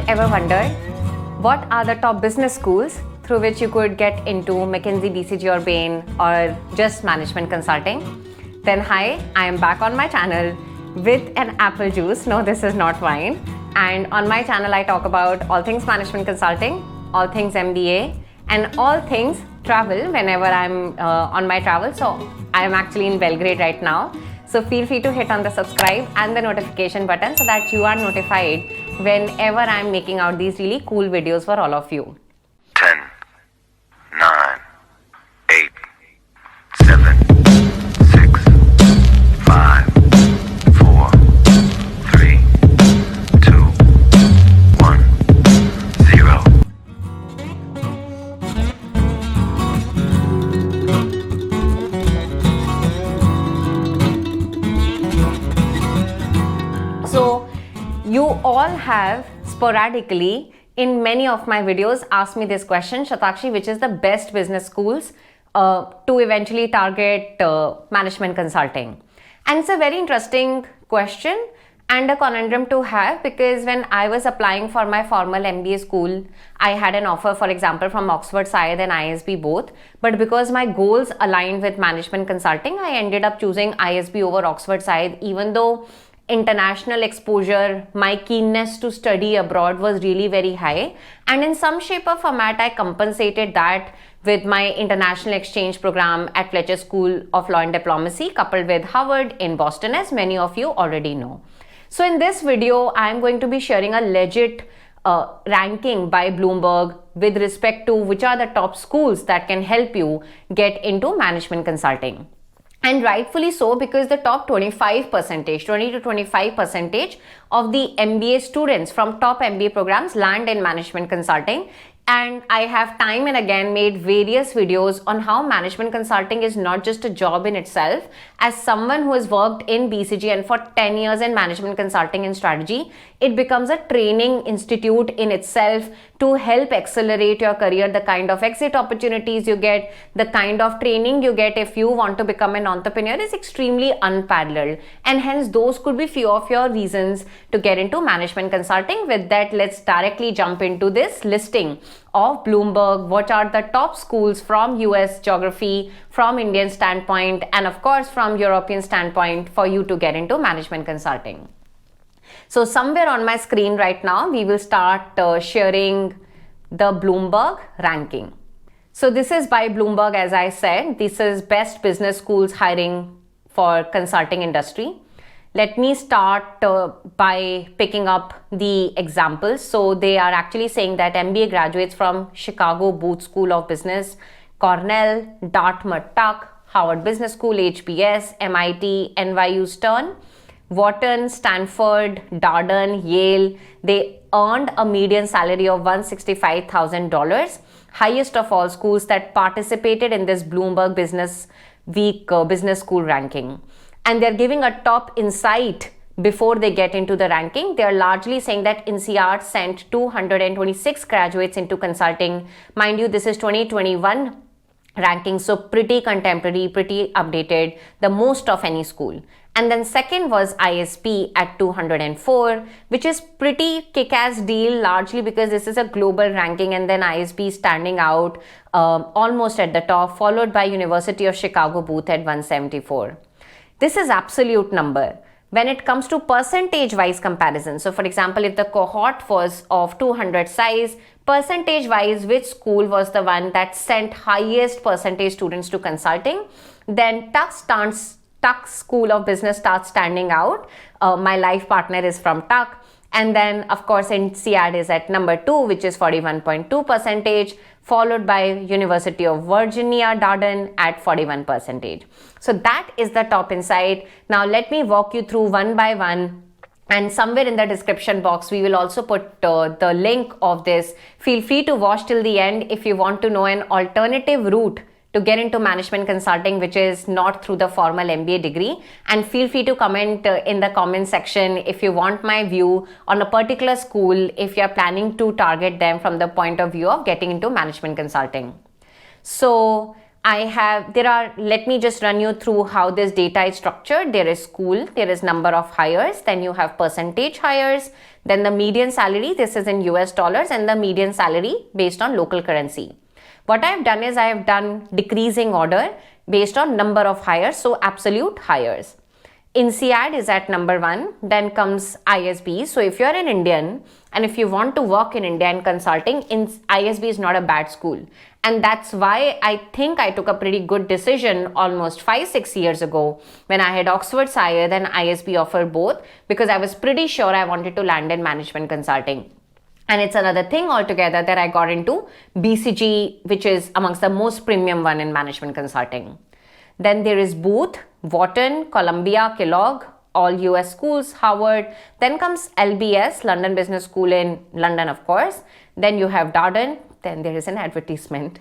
ever wondered what are the top business schools through which you could get into McKinsey, BCG or Bain or just management consulting? Then hi, I am back on my channel with an apple juice. No, this is not wine. And on my channel, I talk about all things management consulting, all things MBA, and all things travel whenever I'm on my travel. So I am actually in Belgrade right now. So feel free to hit on the subscribe and the notification button so that you are notified whenever I'm making out these really cool videos for all of you. 10, 9, 8, 7, 6, 5, 4, 3, 2, 1, 0. So you all have sporadically in many of my videos asked me this question, Shatakshi, which is the best business schools to eventually target management consulting? And it's a very interesting question and a conundrum to have, because when I was applying for my formal MBA school, I had an offer, for example, from Oxford Syed and ISB both. But because my goals aligned with management consulting, I ended up choosing ISB over Oxford Syed, even though international exposure, my keenness to study abroad was really very high, and in some shape or format I compensated that with my international exchange program at Fletcher School of Law and Diplomacy coupled with Harvard in Boston, as many of you already know. So in this video I am going to be sharing a legit ranking by Bloomberg with respect to which are the top schools that can help you get into management consulting. And rightfully so, because the top 20 to 25% of the MBA students from top MBA programs land in management consulting. And I have time and again made various videos on how management consulting is not just a job in itself. As someone who has worked in BCG and for 10 years in management consulting and strategy, it becomes a training institute in itself to help accelerate your career, the kind of exit opportunities you get, the kind of training you get if you want to become an entrepreneur is extremely unparalleled. And hence those could be few of your reasons to get into management consulting. With that, let's directly jump into this listing of Bloomberg. What are the top schools from US geography, from Indian standpoint, and of course from European standpoint for you to get into management consulting. So somewhere on my screen right now, we will start sharing the Bloomberg ranking. So this is by Bloomberg, as I said. This is best business schools hiring for consulting industry. Let me start by picking up the examples. So they are actually saying that MBA graduates from Chicago Booth School of Business, Cornell, Dartmouth Tuck, Harvard Business School, HBS, MIT, NYU Stern, Wharton, Stanford, Darden, Yale, they earned a median salary of $165,000, highest of all schools that participated in this Bloomberg Business Week business school ranking. And they're giving a top insight before they get into the ranking. They're largely saying that INSEAD sent 226 graduates into consulting. Mind you, this is 2021 ranking, so pretty contemporary, pretty updated, the most of any school. And then second was ISB at 204, which is pretty kick-ass deal, largely because this is a global ranking, and then ISB standing out almost at the top, followed by University of Chicago Booth at 174. This is absolute number. When it comes to percentage-wise comparison, so for example, if the cohort was of 200 size, percentage-wise, which school was the one that sent highest percentage students to consulting, then Tuck School of Business starts standing out. My life partner is from Tuck. And then, of course, INSEAD is at number 2, which is 41.2%, followed by University of Virginia, Darden at 41%. So that is the top insight. Now, let me walk you through one by one. And somewhere in the description box, we will also put the link of this. Feel free to watch till the end if you want to know an alternative route to get into management consulting, which is not through the formal MBA degree. And feel free to comment in the comment section if you want my view on a particular school, if you're planning to target them from the point of view of getting into management consulting. So let me just run you through how this data is structured. There is school, there is number of hires, then you have percentage hires, then the median salary, this is in US dollars, and the median salary based on local currency. What I have done is I have done decreasing order based on number of hires, so absolute hires. INSEAD is at number 1, then comes ISB. So if you are an Indian and if you want to work in India in consulting, ISB is not a bad school. And that's why I think I took a pretty good decision almost 5-6 years ago when I had Oxford Syed and ISB offer both, because I was pretty sure I wanted to land in management consulting. And it's another thing altogether that I got into BCG, which is amongst the most premium one in management consulting. Then there is Booth, Wharton, Columbia, Kellogg, all US schools, Harvard. Then comes LBS, London Business School in London, of course. Then you have Darden. Then there is an advertisement.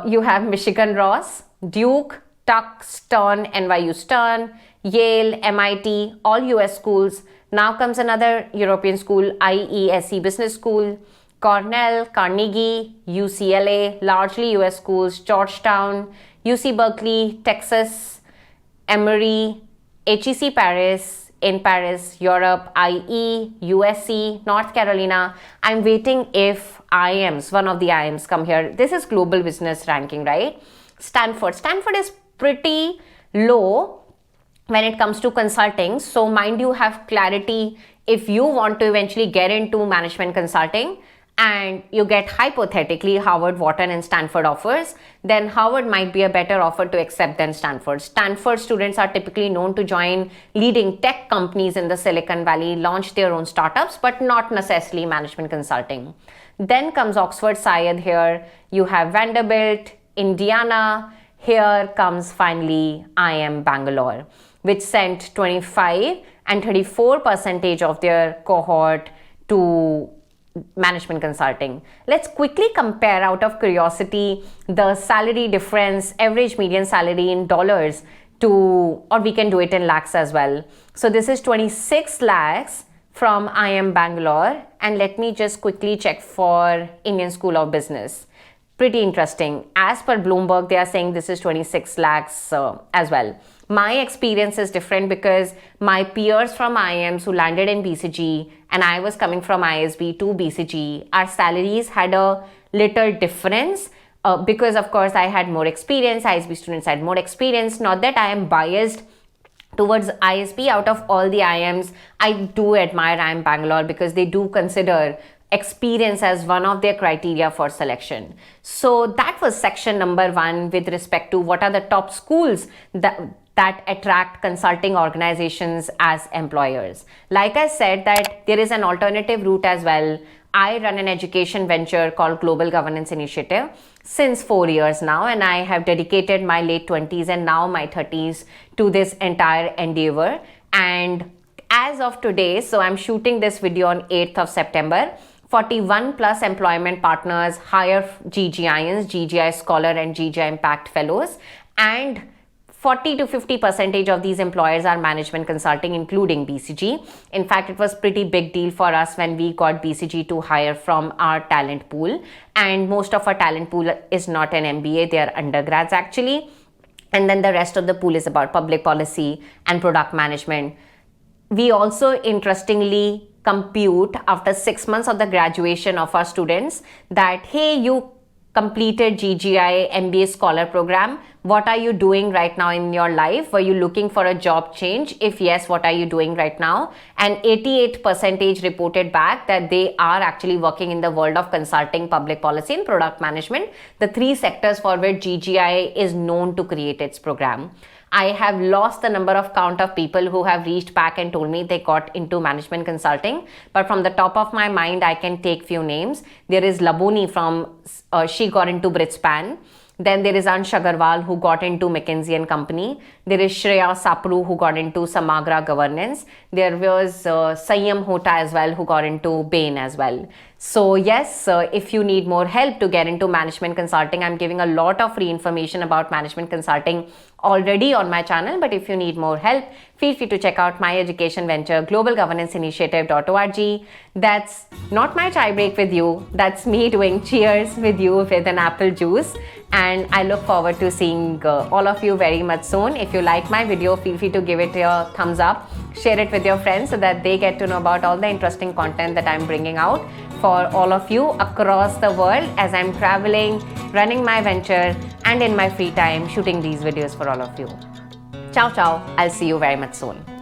You have Michigan Ross, Duke, Tuck, Stern, NYU Stern, Yale, MIT, all US schools. Now comes another European school, IESE Business School, Cornell, Carnegie, UCLA, largely US schools, Georgetown, UC Berkeley, Texas, Emory, HEC Paris, in Paris, Europe, IE, USC, North Carolina. I'm waiting if IIMs, one of the IIMs come here. This is global business ranking, right? Stanford is pretty low when it comes to consulting. So mind you have clarity if you want to eventually get into management consulting and you get hypothetically Harvard, Wharton and Stanford offers, then Harvard might be a better offer to accept than Stanford. Stanford students are typically known to join leading tech companies in the Silicon Valley, launch their own startups, but not necessarily management consulting. Then comes Oxford Syed here. You have Vanderbilt, Indiana. Here comes finally IIM Bangalore, which sent 25 and 34% of their cohort to management consulting. Let's quickly compare out of curiosity the salary difference, average median salary in dollars or we can do it in lakhs as well. So this is 26 lakhs from IIM Bangalore, and let me just quickly check for Indian School of Business. Pretty interesting. As per Bloomberg, they are saying this is 26 lakhs as well. My experience is different because my peers from IIMs who landed in BCG and I was coming from ISB to BCG, our salaries had a little difference because of course I had more experience, ISB students had more experience. Not that I am biased towards ISB. Out of all the IIMs, I do admire IIM Bangalore because they do consider experience as one of their criteria for selection. So that was section number 1 with respect to what are the top schools that attract consulting organizations as employers. Like I said, that there is an alternative route as well. I run an education venture called Global Governance Initiative since 4 years now, and I have dedicated my late 20s and now my 30s to this entire endeavor. And as of today, so I'm shooting this video on 8th of September, 41 plus employment partners hire GGIans, GGI Scholar and GGI Impact Fellows, and 40 to 50% of these employers are management consulting, including BCG. In fact, it was pretty big deal for us when we got BCG to hire from our talent pool. And most of our talent pool is not an MBA, they are undergrads actually. And then the rest of the pool is about public policy and product management. We also interestingly compute after 6 months of the graduation of our students that, hey, you completed GGI MBA Scholar program. What are you doing right now in your life? Were you looking for a job change? If yes, what are you doing right now? And 88% reported back that they are actually working in the world of consulting, public policy and product management, the 3 sectors for which GGI is known to create its program. I have lost the number of count of people who have reached back and told me they got into management consulting. But from the top of my mind, I can take few names. There is Laboni she got into Britspan. Then there is Ansh Agarwal who got into McKinsey and Company. There is Shreya Sapru who got into Samagra Governance. There was Sayyam Hota as well who got into Bain as well. So yes, if you need more help to get into management consulting, I'm giving a lot of free information about management consulting already on my channel. But if you need more help, feel free to check out my education venture, globalgovernance-initiative.org. That's not my chai break with you. That's me doing cheers with you with an apple juice. And I look forward to seeing all of you very much soon. If you like my video, feel free to give it a thumbs up. Share it with your friends so that they get to know about all the interesting content that I'm bringing out for all of you across the world as I'm traveling, running my venture, and in my free time shooting these videos for all of you. Ciao, ciao. I'll see you very much soon.